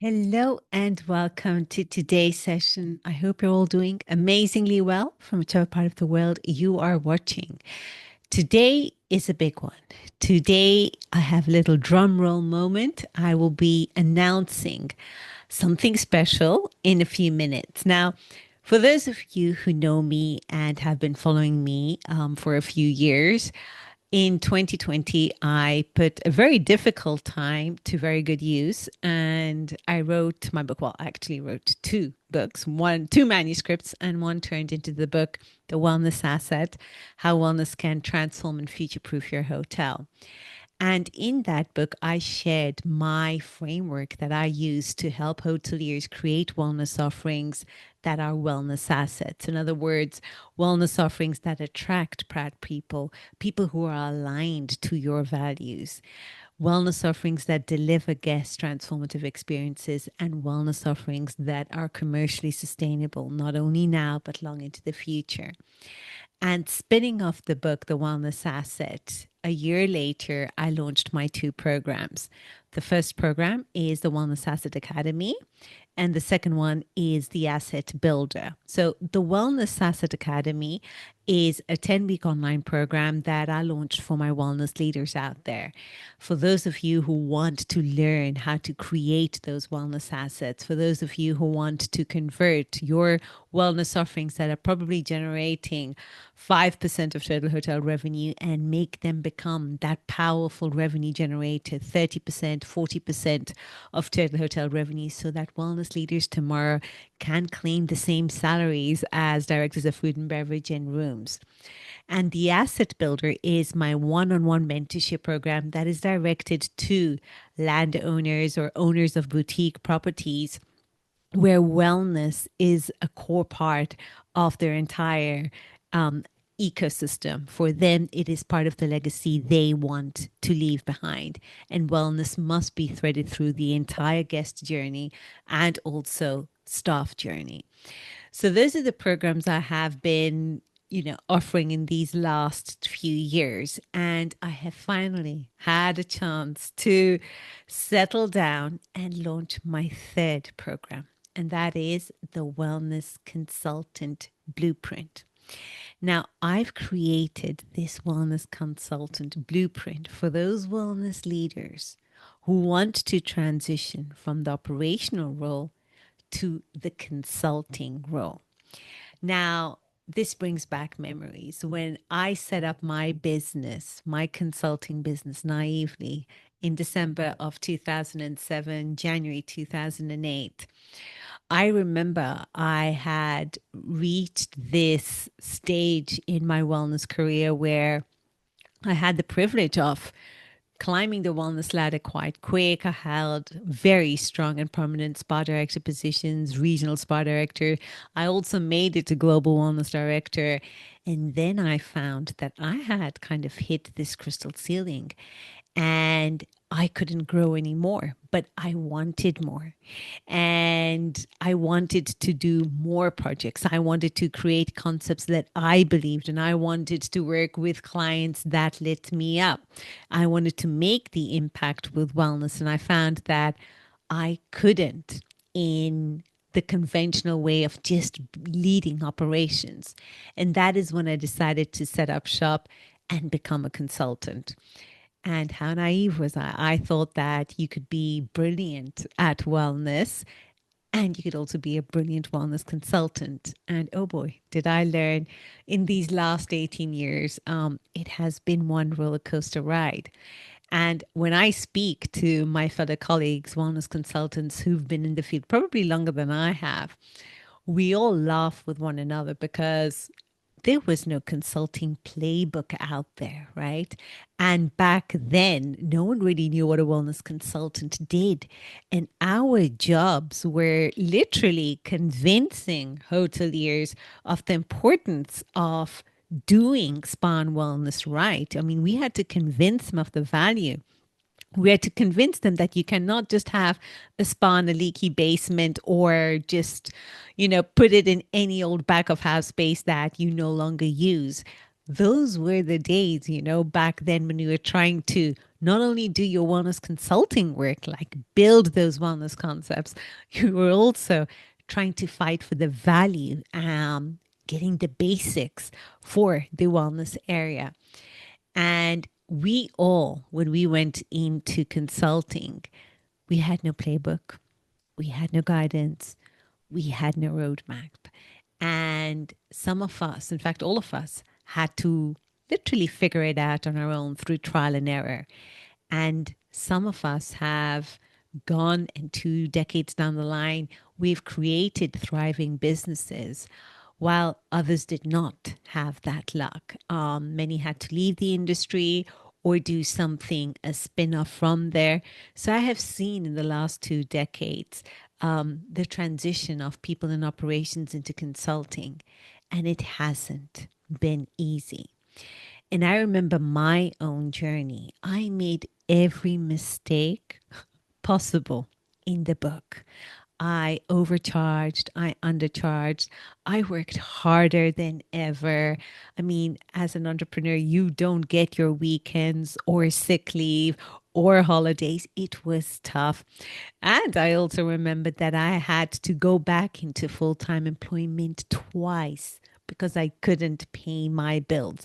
Hello and welcome to today's session. I hope you're all doing amazingly well from whichever part of the world you are watching. Today is a big one. Today, I have a little drum roll moment. I will be announcing something special in a few minutes. Now, for those of you who know me and have been following me for a few years, in 2020, I put a very difficult time to very good use. And I wrote my book. Well, I actually wrote two books, two manuscripts, and one turned into the book, The Wellness Asset: How Wellness Can Transform and Future Proof Your Hotel. And in that book, I shared my framework that I use to help hoteliers create wellness offerings that are wellness assets. In other words, wellness offerings that attract proud people, people who are aligned to your values, wellness offerings that deliver guests transformative experiences, and wellness offerings that are commercially sustainable, not only now, but long into the future. And spinning off the book, The Wellness Asset, a year later, I launched my two programs. The first program is the Wellness Asset Academy, and the second one is the Asset Builder. So, the Wellness Asset Academy is a 10-week online program that I launched for my wellness leaders out there. For those of you who want to learn how to create those wellness assets, for those of you who want to convert your wellness offerings that are probably generating 5% of total hotel revenue and make them become that powerful revenue generator, 30%, 40% of total hotel revenue, so that wellness leaders tomorrow can claim the same salaries as directors of food and beverage and rooms. And the Asset Builder is my one on one mentorship program that is directed to landowners or owners of boutique properties where wellness is a core part of their entire um, ecosystem. For them, it is part of the legacy they want to leave behind. And wellness must be threaded through the entire guest journey and also staff journey. So those are the programs I have been, offering in these last few years. And I have finally had a chance to settle down and launch my third program. And that is the Wellness Consultant Blueprint. Now, I've created this Wellness Consultant Blueprint for those wellness leaders who want to transition from the operational role to the consulting role. Now, this brings back memories. When I set up my business, my consulting business, naively in December of 2007, January 2008, I remember I had reached this stage in my wellness career where I had the privilege of climbing the wellness ladder quite quick. I held very strong and prominent spa director positions, regional spa director. I also made it to global wellness director. And then I found that I had kind of hit this crystal ceiling and I couldn't grow anymore, but I wanted more. And I wanted to do more projects. I wanted to create concepts that I believed, and I wanted to work with clients that lit me up. I wanted to make the impact with wellness, and I found that I couldn't in the conventional way of just leading operations. And that is when I decided to set up shop and become a consultant. And how naive was I? I thought that you could be brilliant at wellness and you could also be a brilliant wellness consultant. And oh boy, did I learn in these last 18 years. It has been one roller coaster ride. And when I speak to my fellow colleagues, wellness consultants who've been in the field probably longer than I have, we all laugh with one another because there was no consulting playbook out there, right? And back then, no one really knew what a wellness consultant did. And our jobs were literally convincing hoteliers of the importance of doing spa and wellness right. I mean, we had to convince them of the value. We had to convince them that you cannot just have a spa in a leaky basement or just, put it in any old back of house space that you no longer use. Those were the days, back then when we were trying to not only do your wellness consulting work, like build those wellness concepts, you are also trying to fight for the value, getting the basics for the wellness area. And we all, when we went into consulting, we had no playbook, we had no guidance, we had no roadmap. And some of us, in fact, all of us, had to literally figure it out on our own through trial and error. And some of us have gone, and 2 decades down the line, we've created thriving businesses, while others did not have that luck. Many had to leave the industry or do something, a spin off from there. So I have seen in the last 2 decades the transition of people in operations into consulting, and it hasn't been easy. And I remember my own journey. I made every mistake possible in the book. I overcharged, I undercharged, I worked harder than ever. I mean, as an entrepreneur, you don't get your weekends or sick leave or holidays. It was tough. And I also remembered that I had to go back into full time employment twice because I couldn't pay my bills,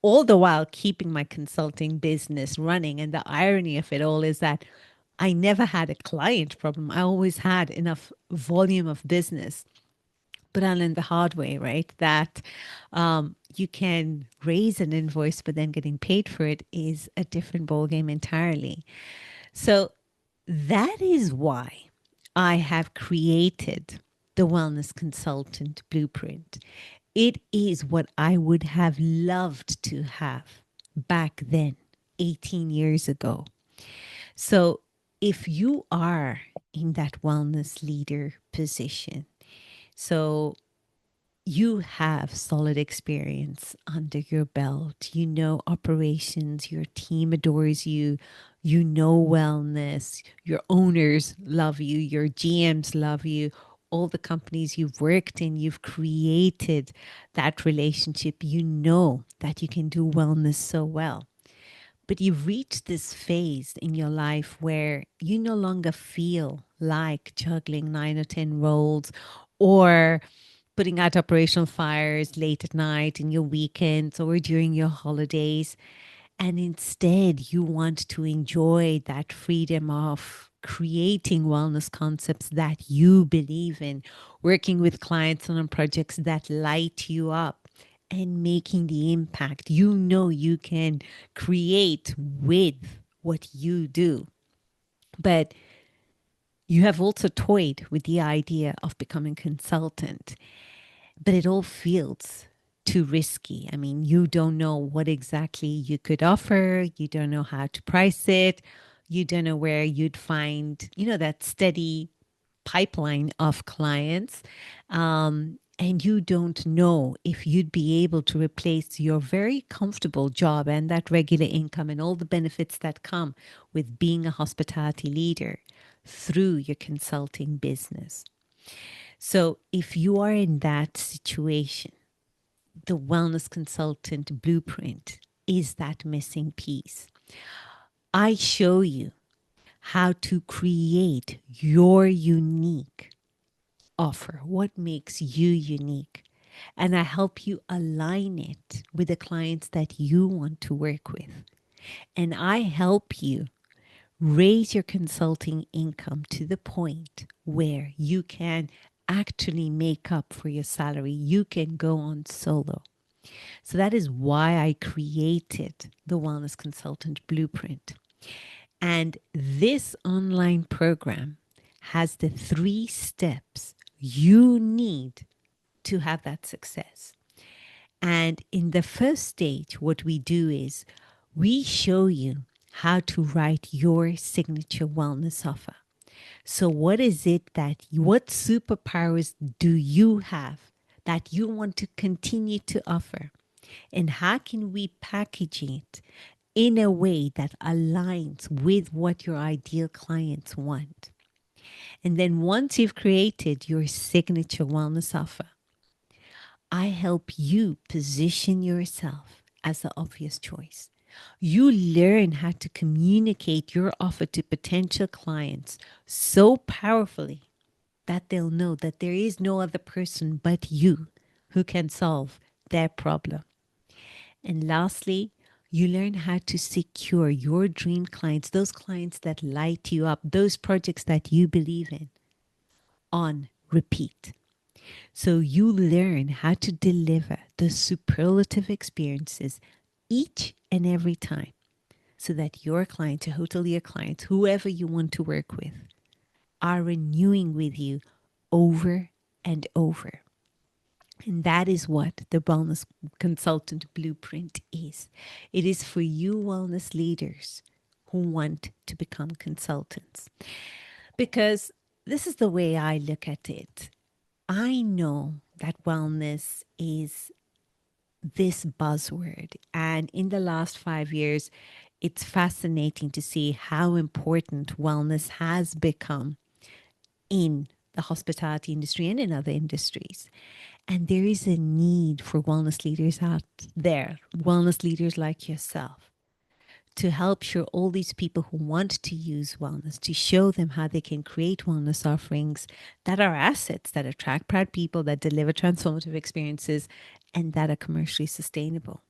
all the while keeping my consulting business running. And the irony of it all is that I never had a client problem. I always had enough volume of business. But I learned the hard way, right? That you can raise an invoice, but then getting paid for it is a different ballgame entirely. So that is why I have created the Wellness Consultant Blueprint. It is what I would have loved to have back then, 18 years ago. So if you are in that wellness leader position, so you have solid experience under your belt, you know operations, your team adores you, you know wellness, your owners love you, your GMs love you, all the companies you've worked in, you've created that relationship, you know that you can do wellness so well. But you've reached this phase in your life where you no longer feel like juggling 9 or 10 roles or putting out operational fires late at night in your weekends or during your holidays. And instead, you want to enjoy that freedom of creating wellness concepts that you believe in, working with clients on projects that light you up, and making the impact you know you can create with what you do. But you have also toyed with the idea of becoming consultant, but it all feels too risky. I mean, you don't know what exactly you could offer, you don't know how to price it, you don't know where you'd find, that steady pipeline of clients. And you don't know if you'd be able to replace your very comfortable job and that regular income and all the benefits that come with being a hospitality leader through your consulting business. So if you are in that situation, the wellness consultant blueprint is that missing piece. I show you how to create your unique offer, what makes you unique. And I help you align it with the clients that you want to work with. And I help you raise your consulting income to the point where you can actually make up for your salary. You can go on solo. So that is why I created the Wellness Consultant Blueprint. And this online program has the 3 steps you need to have that success. And in the first stage, what we do is we show you how to write your signature wellness offer. So what superpowers do you have that you want to continue to offer? And how can we package it in a way that aligns with what your ideal clients want? And then once you've created your signature wellness offer, I help you position yourself as the obvious choice. You learn how to communicate your offer to potential clients so powerfully that they'll know that there is no other person but you who can solve their problem. And lastly, you learn how to secure your dream clients, those clients that light you up, those projects that you believe in, on repeat. So you learn how to deliver the superlative experiences each and every time so that your clients, your hotelier clients, whoever you want to work with, are renewing with you over and over. And that is what the Wellness Consultant Blueprint is. It is for you wellness leaders who want to become consultants. Because this is the way I look at it. I know that wellness is this buzzword. And in the last 5 years, it's fascinating to see how important wellness has become in the hospitality industry and in other industries. And there is a need for wellness leaders out there, wellness leaders like yourself, to help show all these people who want to use wellness, to show them how they can create wellness offerings that are assets, that attract proud people, that deliver transformative experiences, and that are commercially sustainable.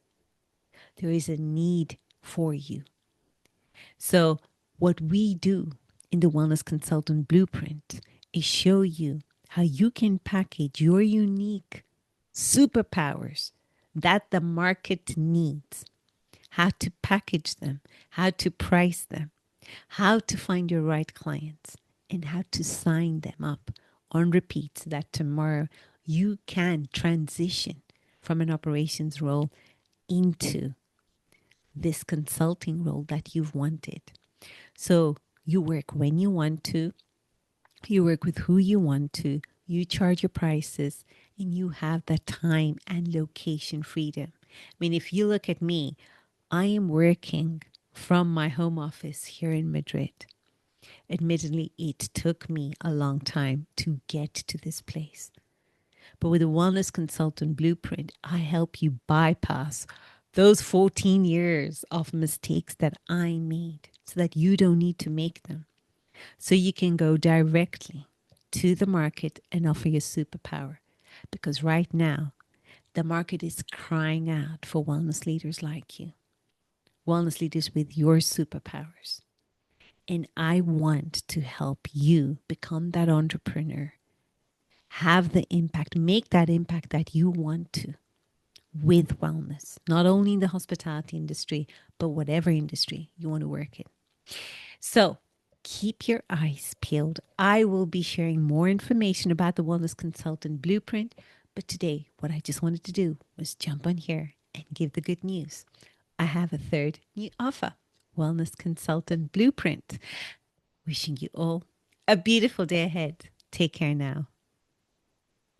There is a need for you. So, what we do in the Wellness Consultant Blueprint is show you how you can package your unique superpowers that the market needs, how to package them, how to price them, how to find your right clients, and how to sign them up on repeat so that tomorrow you can transition from an operations role into this consulting role that you've wanted. So you work when you want to, you work with who you want to, you charge your prices, and you have that time and location freedom. I mean, if you look at me, I am working from my home office here in Madrid. Admittedly, it took me a long time to get to this place. But with the Wellness Consultant Blueprint, I help you bypass those 14 years of mistakes that I made so that you don't need to make them. So you can go directly to the market and offer your superpower. Because right now, the market is crying out for wellness leaders like you, wellness leaders with your superpowers. And I want to help you become that entrepreneur, have the impact, make that impact that you want to with wellness, not only in the hospitality industry, but whatever industry you want to work in. So keep your eyes peeled. I will be sharing more information about the Wellness Consultant Blueprint. But today, what I just wanted to do was jump on here and give the good news. I have a third new offer, Wellness Consultant Blueprint. Wishing you all a beautiful day ahead. Take care now.